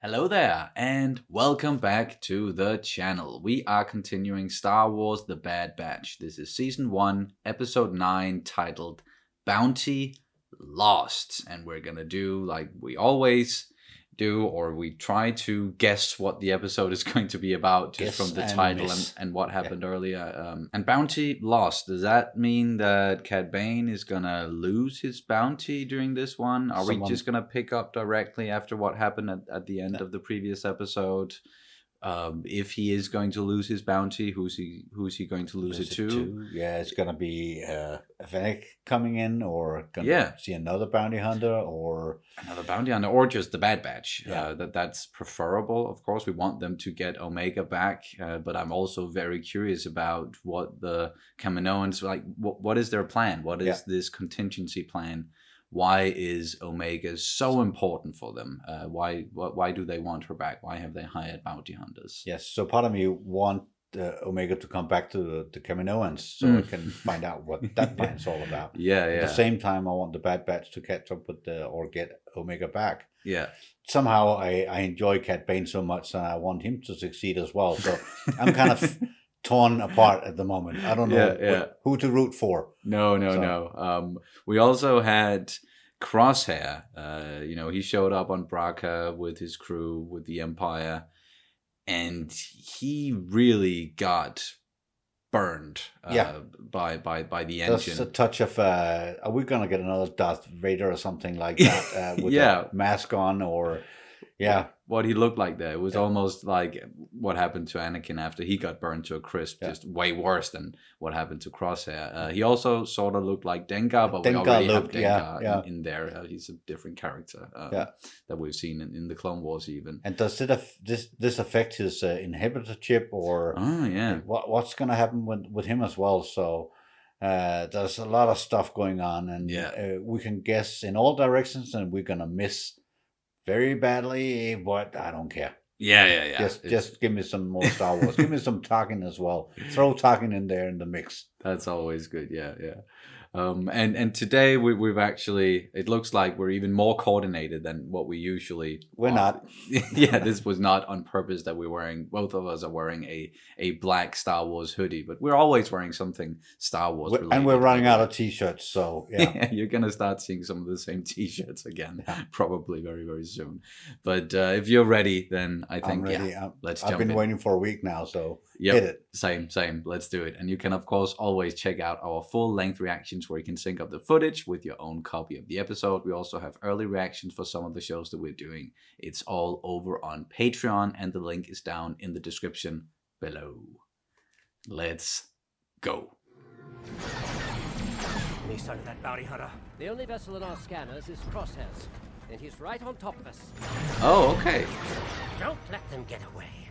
Hello there, and welcome back to the channel. We are continuing Star Wars The Bad Batch. This is Season 1, Episode 9, titled Bounty Lost. And we're gonna do like we always do, or we try to guess what the episode is going to be about just from the title and what happened earlier. And Bounty Lost, does that mean that Cad Bane is gonna lose his bounty during this one? Are we just gonna pick up directly after what happened at the end of the previous episode? If he is going to lose his bounty, who's he going to lose it to? Yeah, it's gonna be Fennec coming in, or gonna see another bounty hunter, or just the Bad Batch. That's preferable, of course. We want them to get Omega back, but I'm also very curious about what the Kaminoans like. What is their plan? What is this contingency plan? Why is Omega so important for them? Why do they want her back? Why have they hired bounty hunters? Yes, so part of me want Omega to come back to the Kaminoans so I can find out what that plan's all about. At the same time, I want the Bad Batch to catch up with or get Omega back. Yeah. Somehow I enjoy Cad Bane so much, and I want him to succeed as well. So I'm kind of torn apart at the moment. I don't know who to root for. No. We also had Crosshair. He showed up on Braca with his crew, with the Empire, and he really got burned by the engine. There's a touch of, are we going to get another Darth Vader or something like that with a mask on, or... Yeah, what he looked like there. It was almost like what happened to Anakin after he got burned to a crisp, just way worse than what happened to Crosshair. He also sort of looked like Dengar, but we already have Dengar in there. He's a different character that we've seen in the Clone Wars even. And does this affect his inhibitor chip, or what's going to happen with him as well? So there's a lot of stuff going on, and we can guess in all directions, and we're going to miss very badly, but I don't care. Yeah. Just give me some more Star Wars. Give me some Tarkin as well. Throw Tarkin in there in the mix. That's always good. Yeah. And today we've actually, it looks like we're even more coordinated than what we usually We're not. This was not on purpose that we're wearing. Both of us are wearing a black Star Wars hoodie, but we're always wearing something Star Wars related. And we're running out of t-shirts, so you're gonna start seeing some of the same t-shirts again, probably very, very soon. But if you're ready, then I think I'm ready. Let's jump in. I've been waiting for a week now, so hit it. Same. Let's do it. And you can, of course, always check out our full-length reactions where you can sync up the footage with your own copy of the episode. We also have early reactions for some of the shows that we're doing. It's all over on Patreon, and the link is down in the description below. Let's go. Any sign of that bounty hunter? The only vessel in our scanners is Crosshairs, and he's right on top of us. Oh, okay. Don't let them get away.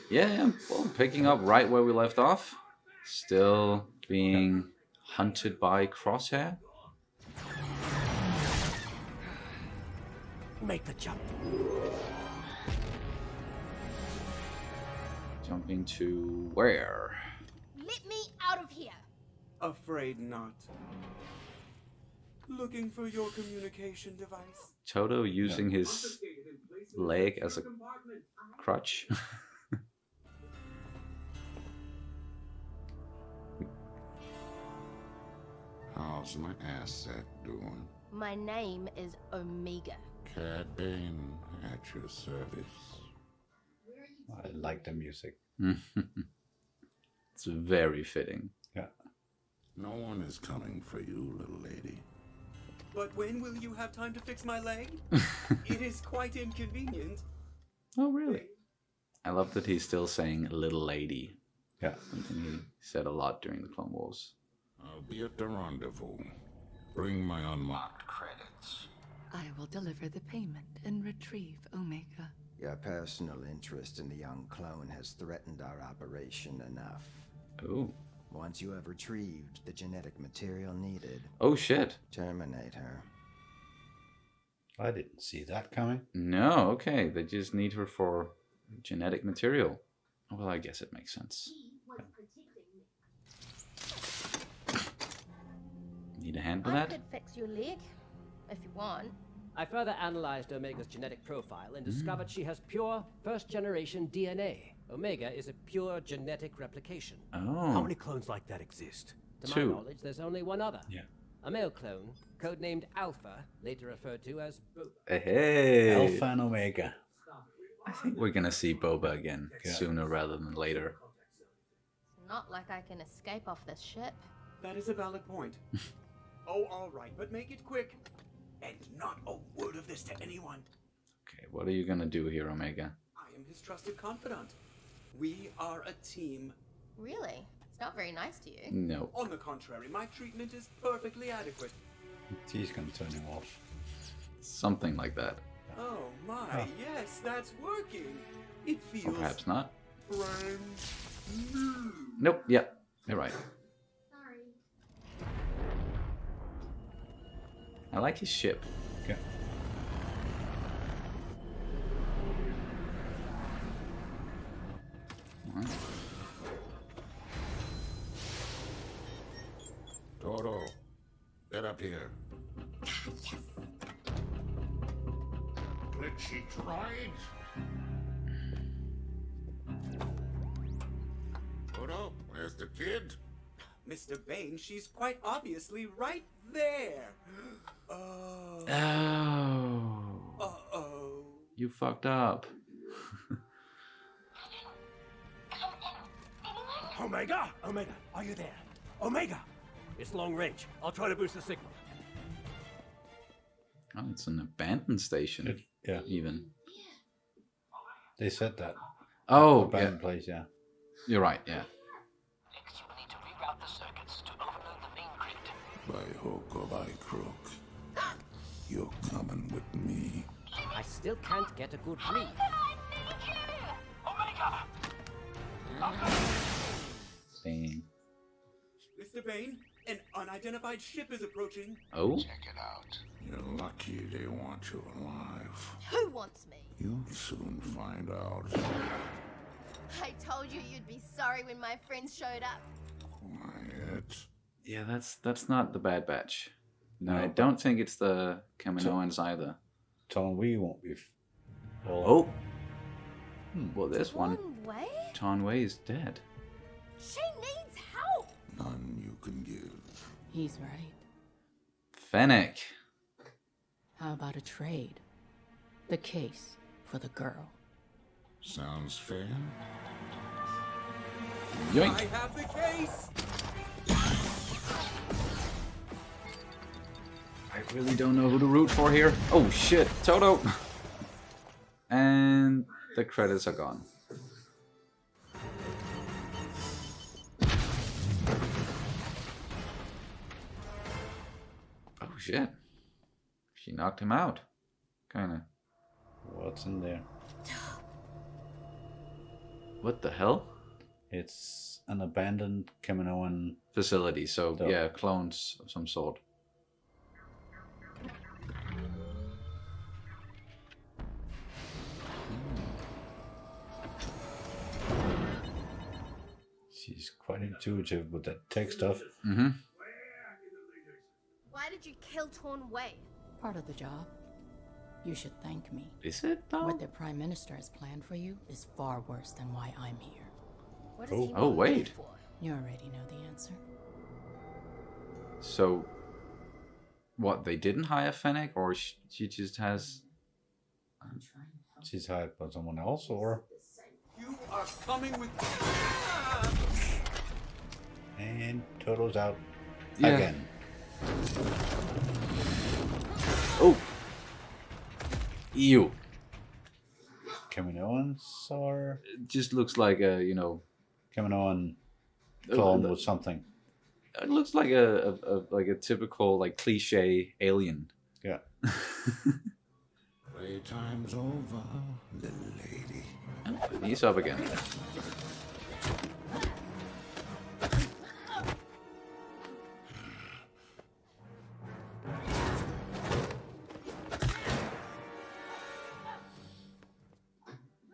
Yeah, well, picking up right where we left off. Still being hunted by Crosshair. Make the jump. Jumping to where? Let me out of here. Afraid not. Looking for your communication device. Toto using his leg as a crutch. How's my asset doing? My name is Omega. Cad Bane at your service. I like the music. It's very fitting. Yeah. No one is coming for you, little lady. But when will you have time to fix my leg? It is quite inconvenient. Oh, really? I love that he's still saying little lady. Yeah. Something he said a lot during the Clone Wars. I'll be at the rendezvous. Bring my unmarked credits. I will deliver the payment and retrieve Omega. Your personal interest in the young clone has threatened our operation enough. Oh. Once you have retrieved the genetic material needed... Oh, shit. Terminate her. I didn't see that coming. No, okay. They just need her for genetic material. Well, I guess it makes sense. Need a hand with I that? could fix your leg if you want. I further analyzed Omega's genetic profile and discovered she has pure first-generation DNA. Omega is a pure genetic replication. Oh. How many clones like that exist? To my 2. knowledge, there's only one other. Yeah. A male clone, codenamed Alpha, later referred to as Boba. Hey. Alpha and Omega. I think we're gonna see Boba again sooner rather than later. It's not like I can escape off this ship. That is a valid point. Oh, all right, but make it quick. And not a word of this to anyone. Okay, what are you gonna do here, Omega? I am his trusted confidant. We are a team. Really? It's not very nice to you. No. On the contrary, my treatment is perfectly adequate. He's gonna turn him off. Something like that. Oh my, yes, that's working. It feels Or perhaps not. brand new. Nope, yeah, you're right. Sorry. I like his ship. Okay. Wow. Toro, get up here. Glitchy tried. Toro, where's the kid? Mr. Bane, she's quite obviously right there. Oh. Oh. Uh-oh. You fucked up. Omega! Omega, are you there? Omega! It's long range. I'll try to boost the signal. Oh, it's an abandoned station. Yeah. Even. They said that. Oh, Abandoned yeah. place, yeah. You're right, yeah. Next, you will need to reroute the circuits to overload the main grid. By hook or by crook, you're coming with me. I still can't get a good read. Omega! Bane. Mr. Bane, an unidentified ship is approaching. Oh? Check it out. You're lucky they want you alive. Who wants me? You'll soon find out. I told you you'd be sorry when my friends showed up. Quiet. Yeah, that's not the Bad Batch. No, I don't think it's the Kaminoans either. Tom, we won't be. Oh! Well, there's one. Way? Ton Wei is dead. She needs help. None you can give. He's right. Fennec. How about a trade? The case for the girl. Sounds fair? Yoink! I have the case. I really don't know who to root for here. Oh shit, Toto! And the credits are gone. Oh shit. She knocked him out. Kinda. What's in there? What the hell? It's an abandoned Kaminoan Facility, so So- yeah, clones of some sort. She's quite intuitive with that tech stuff. Mm-hmm. Why did you kill Torn Way? Part of the job. You should thank me. Is it though? What the Prime Minister has planned for you is far worse than why I'm here. What does he Oh, want me wait. for? You already know the answer. So, what, they didn't hire Fennec, or she just has... She's hired by someone else, or? You are coming with. And Toto's out Yeah. again. Oh! Ew. Kaminoans or It just looks like a, you know... Kaminoan clone Uh, with something. It looks like a typical, like, cliche alien. Yeah. Playtime's over, little lady. He's up again.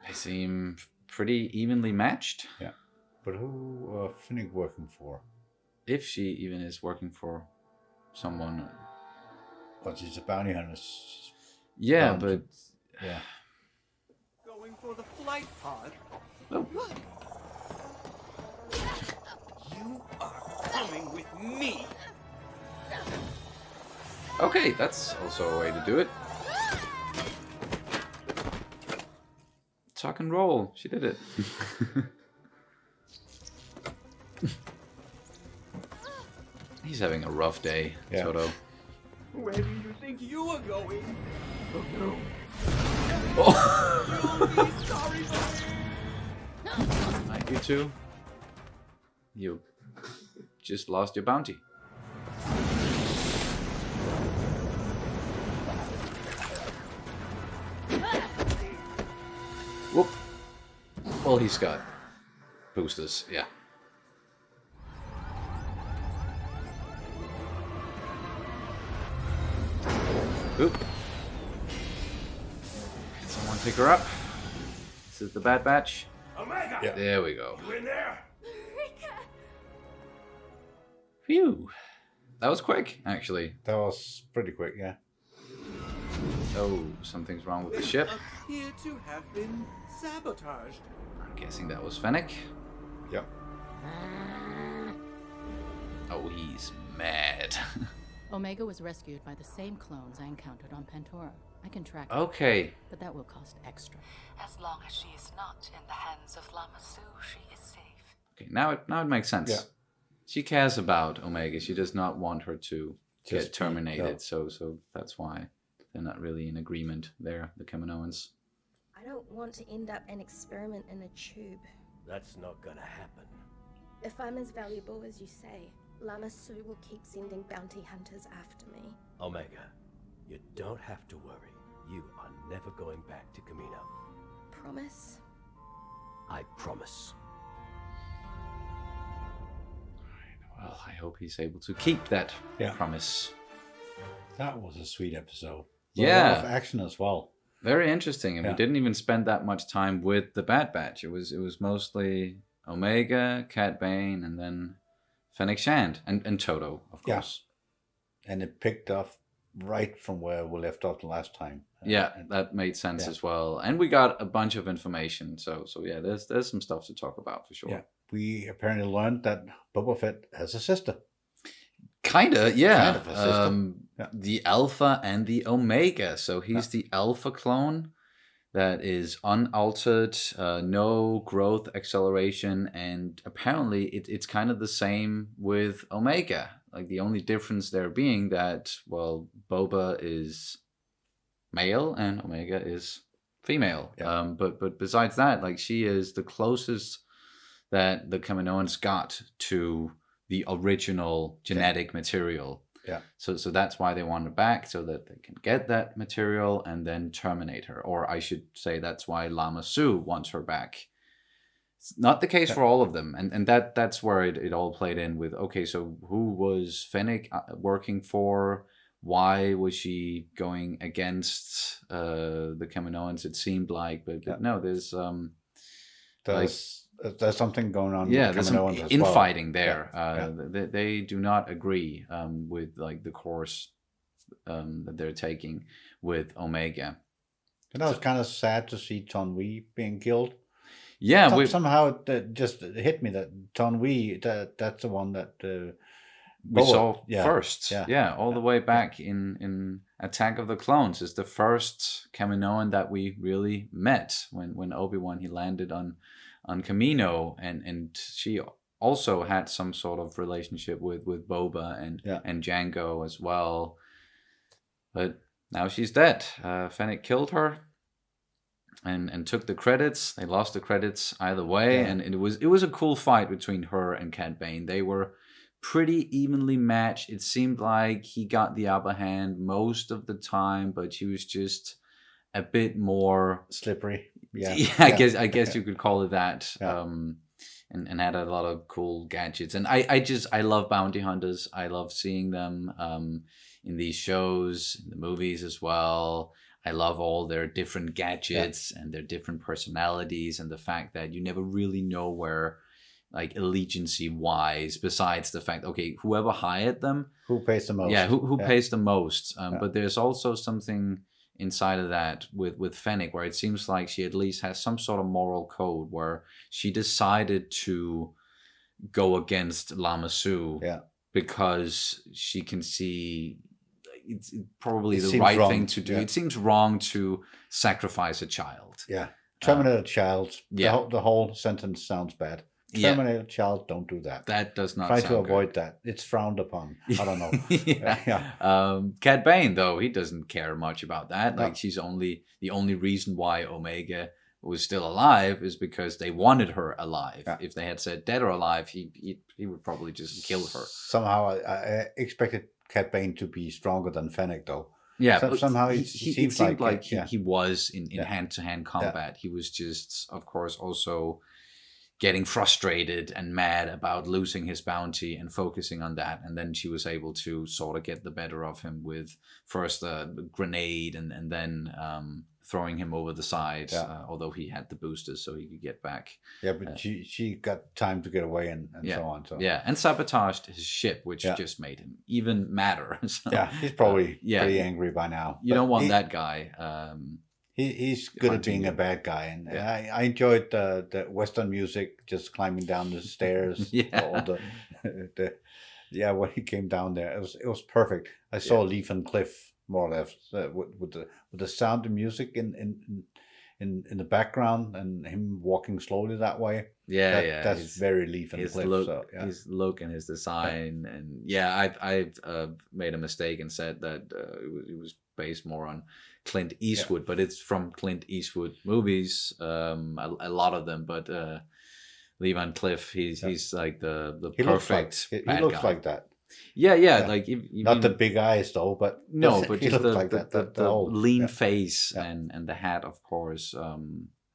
They seem pretty evenly matched. Yeah. But who Fennec working for? If she even is working for someone. But she's a bounty hunter. She's Yeah, but yeah. Going for the flight pod. Oh. You are coming with me. Okay, that's also a way to do it. Tuck and roll. She did it. He's having a rough day, Toto. Where do you think you are going? Oh no. Oh. You'll be sorry for me. Like you two. You just lost your bounty. Whoop. Well, he's got boosters, yeah. Oop. Someone pick her up. This is the Bad Batch. Omega! Yeah. There we go. You in there? Phew. That was quick, actually. That was pretty quick, yeah. Oh, something's wrong with the ship. Appear to have been sabotaged. I'm guessing that was Fennec. Yep. Oh, he's mad. Omega was rescued by the same clones I encountered on Pantora. I can track Okay. it, but that will cost extra. As long as she is not in the hands of Lama Su, she is safe. Okay, now it makes sense. Yeah. She cares about Omega. She does not want her to get Just terminated. So that's why they're not really in agreement there, the Kaminoans. I don't want to end up an experiment in a tube. That's not gonna happen. If I'm as valuable as you say, Lama Su will keep sending bounty hunters after me. Omega, you don't have to worry. You are never going back to Kamino. Promise? I promise. Well, I hope he's able to keep that promise. That was a sweet episode. Yeah. A lot of action as well. Very interesting. And we didn't even spend that much time with the Bad Batch. It was mostly Omega, Cad Bane, and then Fennec Shand and Toto, of course. Yeah. And it picked up right from where we left off the last time. That made sense as well. And we got a bunch of information. So yeah, there's some stuff to talk about for sure. Yeah. We apparently learned that Boba Fett has a sister. Kinda, yeah. Kind of a sister. The Alpha and the Omega. So he's the Alpha clone that is unaltered, no growth acceleration, and apparently it's kind of the same with Omega. Like the only difference there being that, well, Boba is male and Omega is female. Yeah. But besides that, like she is the closest that the Kaminoans got to the original genetic material. Yeah. So that's why they want her back, so that they can get that material and then terminate her. Or I should say that's why Lama Su wants her back. It's not the case for all of them. And that's where it all played in with, okay, so who was Fennec working for? Why was she going against the Kaminoans, it seemed like? But no, there's something going on. Yeah, there's some infighting there. They do not agree with like the course that they're taking with Omega. And that was kind of sad to see Ton Wee being killed. Yeah, somehow it just hit me that Ton Wee, that's the one that we saw first. Yeah. All the way back in Attack of the Clones is the first Kaminoan that we really met when Obi-Wan he landed on Kamino, and she also had some sort of relationship with Boba and Jango as well. But now she's dead. Fennec killed her and took the credits. They lost the credits either way, and it was a cool fight between her and Cad Bane. They were pretty evenly matched. It seemed like he got the upper hand most of the time, but she was just a bit more slippery. I guess you could call it that. And had a lot of cool gadgets. And I love bounty hunters. I love seeing them in these shows, in the movies as well. I love all their different gadgets and their different personalities, and the fact that you never really know where, like, allegiance wise, besides the fact, okay, whoever hired them, who pays the most. Who pays the most. But there's also something inside of that with Fennec, where it seems like she at least has some sort of moral code where she decided to go against Lama Su because she can see it's probably the right thing to do. It seems wrong to sacrifice a child. Terminate a child. The whole sentence sounds bad. Terminate a child, don't do that. That does not try sound to avoid good. that. It's frowned upon. I don't know. Cad Bane, though, he doesn't care much about that. Like, she's the only reason why Omega was still alive is because they wanted her alive. If they had said dead or alive, he would probably just kill her. Somehow I expected Cad Bane to be stronger than Fennec, though. Somehow it seemed like he was in hand-to-hand combat. He was just, of course, also getting frustrated and mad about losing his bounty and focusing on that. And then she was able to sort of get the better of him with first a grenade and then throwing him over the side, although he had the boosters so he could get back. Yeah, but she got time to get away and so on. So. Yeah, and sabotaged his ship, which just made him even madder. So, he's probably pretty angry by now. You don't want that guy. He's good at being a bad guy, and I enjoyed the Western music, just climbing down the stairs. When he came down there, it was perfect. I saw Leaf and Cliff more or less with the sound of music in the background and him walking slowly that way. That's very Leaf and Cliff. His look and his design, and I've made a mistake and said that it was based more on Clint Eastwood, but it's from Clint Eastwood movies, a lot of them. But Levi Cliff, he's like the perfect bad guy. He looks like that. Like not the big eyes though, but but just like the lean face and the hat, of course.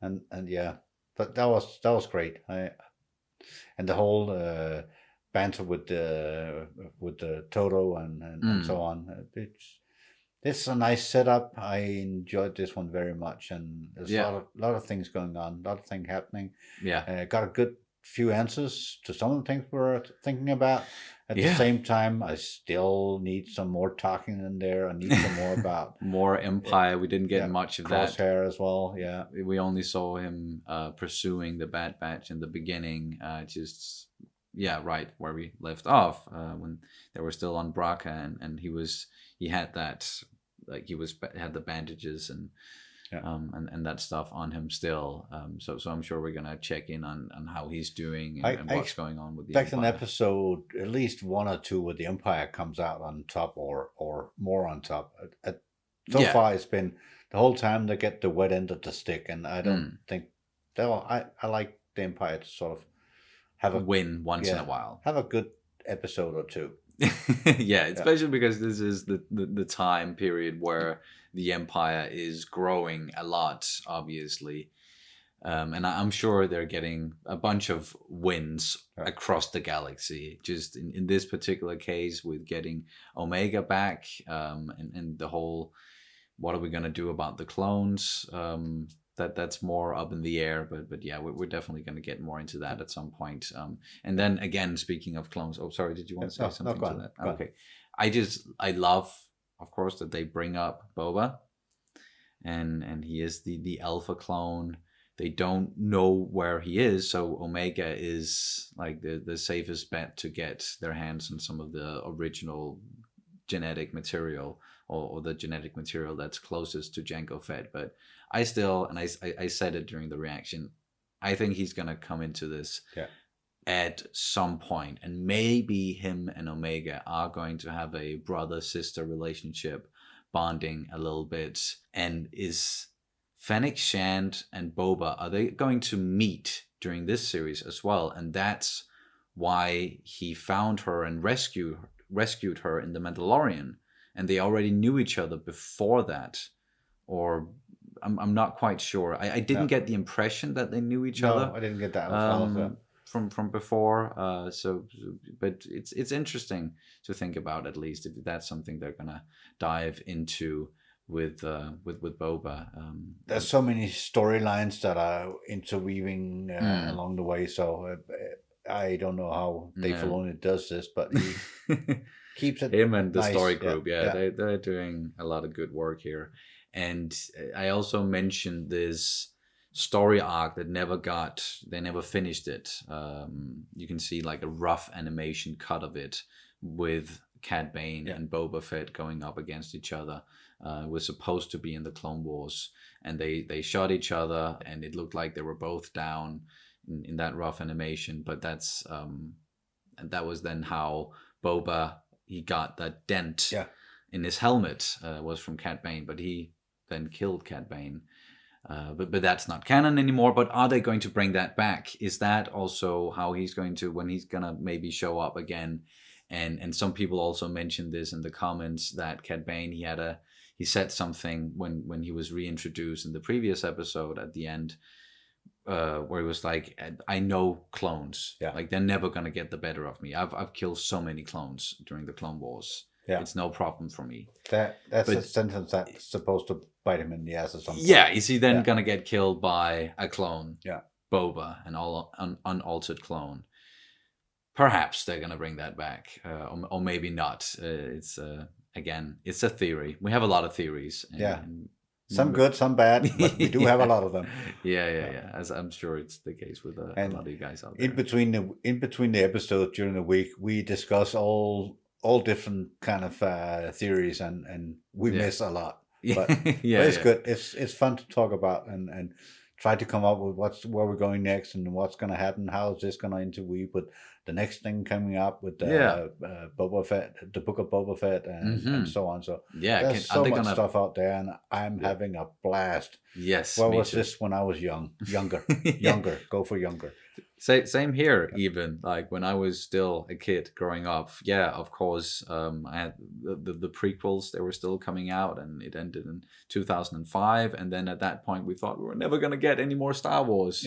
But that was great. And the whole banter with the Toto and so on. It's a nice setup. I enjoyed this one very much, and there's a lot of things going on, a lot of things happening. Got a good few answers to some of the things we're thinking about. At the same time, I still need some more talking in there. I need some more about more Empire. We didn't get much of that. Crosshair as well. Yeah, we only saw him pursuing the Bad Batch in the beginning. Right where we left off when they were still on Braca, and he had that, like had the bandages and that stuff on him still. So I'm sure we're gonna check in on how he's doing and what's going on with the Empire. An episode, at least one or two, where the Empire comes out on top or more on top. So far, it's been the whole time they get the wet end of the stick, and I don't think I like the Empire to sort of have a win once in a while. Have a good episode or two. Especially because this is the time period where the Empire is growing a lot, obviously. And I'm sure they're getting a bunch of wins across the galaxy. Just in this particular case, with getting Omega back, and the whole, what are we going to do about the clones? That's more up in the air, but we're definitely going to get more into that at some point. And then again, speaking of clones, sorry, did you want to say something to that? Okay, I love, of course, that they bring up Boba, and he is the alpha clone. They don't know where he is, so Omega is like the safest bet to get their hands on some of the original genetic material, or the genetic material that's closest to Jango Fett. But I still, and I said it during the reaction, I think he's going to come into this at some point, and maybe him and Omega are going to have a brother-sister relationship, bonding a little bit. And is Fennec Shand and Boba, are they going to meet during this series as well? And that's why he found her and rescued her in The Mandalorian, and they already knew each other before that, or I'm not quite sure. I didn't get the impression that they knew each other. I didn't get that as well. From before. But it's interesting to think about, at least, if that's something they're gonna dive into with Boba. There's so many storylines that are interweaving along the way. So I don't know how Dave Filoni does this, but he keeps it. Him and the nice. story group, they're doing a lot of good work here. And I also mentioned this story arc that they never finished it. You can see like a rough animation cut of it with Cad Bane and Boba Fett going up against each other. It was supposed to be in the Clone Wars, and they shot each other, and it looked like they were both down in that rough animation. But that's and that was then how Boba, he got that dent in his helmet, was from Cad Bane, but he then killed Cad Bane. But that's not canon anymore. But are they going to bring that back? Is that also how he's going to, when he's gonna maybe show up again? And some people also mentioned this in the comments, that Cad Bane, he said something when he was reintroduced in the previous episode at the end, where he was like, I know clones. Like, they're never gonna get the better of me. I've killed so many clones during the Clone Wars. It's no problem for me. That's a sentence that's supposed to bite him in the ass or something. Yeah, is he then gonna get killed by a clone? Yeah. Boba, an unaltered clone. Perhaps they're gonna bring that back, or maybe not. It's again, it's a theory. We have a lot of theories. And some good, some bad, but we do have a lot of them. Yeah. As I'm sure it's the case with a lot of you guys out there. In between the episodes during the week, we discuss all different kind of theories, and we miss a lot. But, but it's good. It's fun to talk about and try to come up with where we're going next and what's going to happen. How is this going to interweave with the next thing coming up with Boba Fett, the Book of Boba Fett, and so on. So there's so much stuff out there, and I'm having a blast. Yes. Where was this when I was younger? Younger. Go for younger. Same here. Even like when I was still a kid growing up, of course, I had the prequels. They were still coming out, and it ended in 2005. And then at that point, we thought we were never going to get any more Star Wars.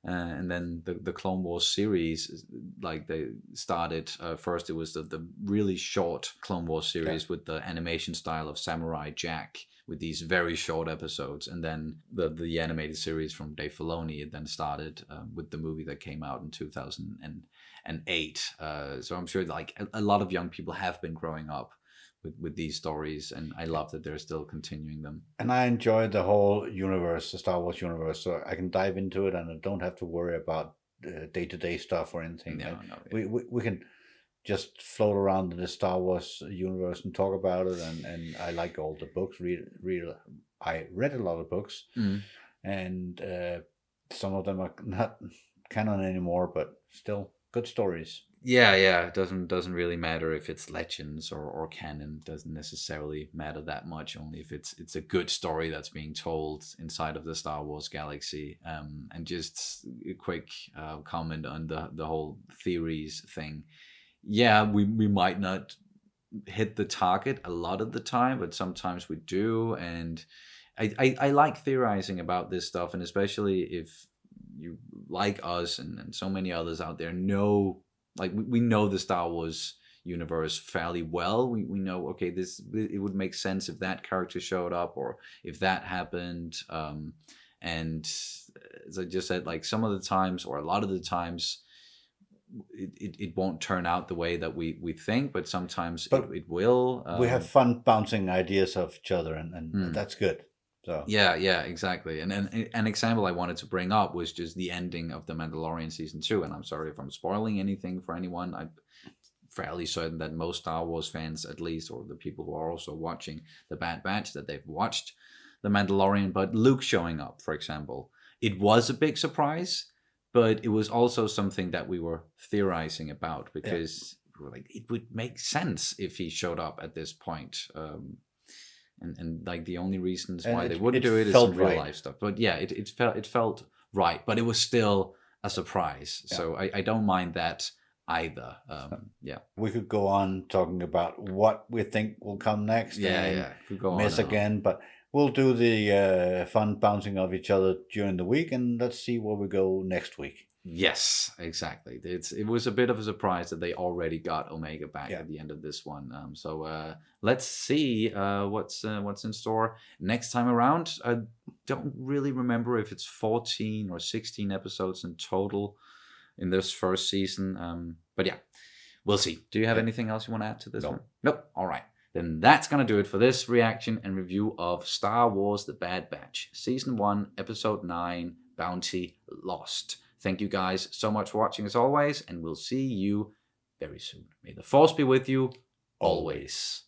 And then the Clone Wars series, like they started first. It was the really short Clone Wars series with the animation style of Samurai Jack, with these very short episodes, and then the animated series from Dave Filoni. It then started with the movie that came out in 2008. So I'm sure like a lot of young people have been growing up with these stories, and I love that they're still continuing them. And I enjoy the whole universe, the Star Wars universe, so I can dive into it, and I don't have to worry about day-to-day stuff or anything. We can just float around in the Star Wars universe and talk about it, and I like all the books. I read a lot of books, and some of them are not canon anymore, but still good stories. It doesn't really matter if it's legends or canon. It doesn't necessarily matter that much, only if it's a good story that's being told inside of the Star Wars galaxy. And just a quick comment on the whole theories thing. We might not hit the target a lot of the time, but sometimes we do. And I like theorizing about this stuff, and especially if you, like us and so many others out there, know, like we know the Star Wars universe fairly well. We know, okay, it would make sense if that character showed up or if that happened. And as I just said, like some of the times, or a lot of the times, it won't turn out the way that we think, but sometimes it will. We have fun bouncing ideas off each other, and that's good. So exactly. And an example I wanted to bring up was just the ending of The Mandalorian season 2. And I'm sorry if I'm spoiling anything for anyone. I'm fairly certain that most Star Wars fans, at least, or the people who are also watching The Bad Batch, that they've watched The Mandalorian. But Luke showing up, for example, it was a big surprise, but it was also something that we were theorizing about, because we were like, it would make sense if he showed up at this point. And like the only reasons why they wouldn't do it is some real life stuff. But it felt right, but it was still a surprise. So I don't mind that either. We could go on talking about what we think will come next. Could go miss on again, but we'll do the fun bouncing off each other during the week, and let's see where we go next week. Yes, exactly. It was a bit of a surprise that they already got Omega back at the end of this one. So let's see what's in store next time around. I don't really remember if it's 14 or 16 episodes in total in this first season. But we'll see. Do you have anything else you want to add to this one? Nope. All right. then that's going to do it for this reaction and review of Star Wars The Bad Batch, Season 1, Episode 9, Bounty Lost. Thank you guys so much for watching as always, and we'll see you very soon. May the Force be with you always.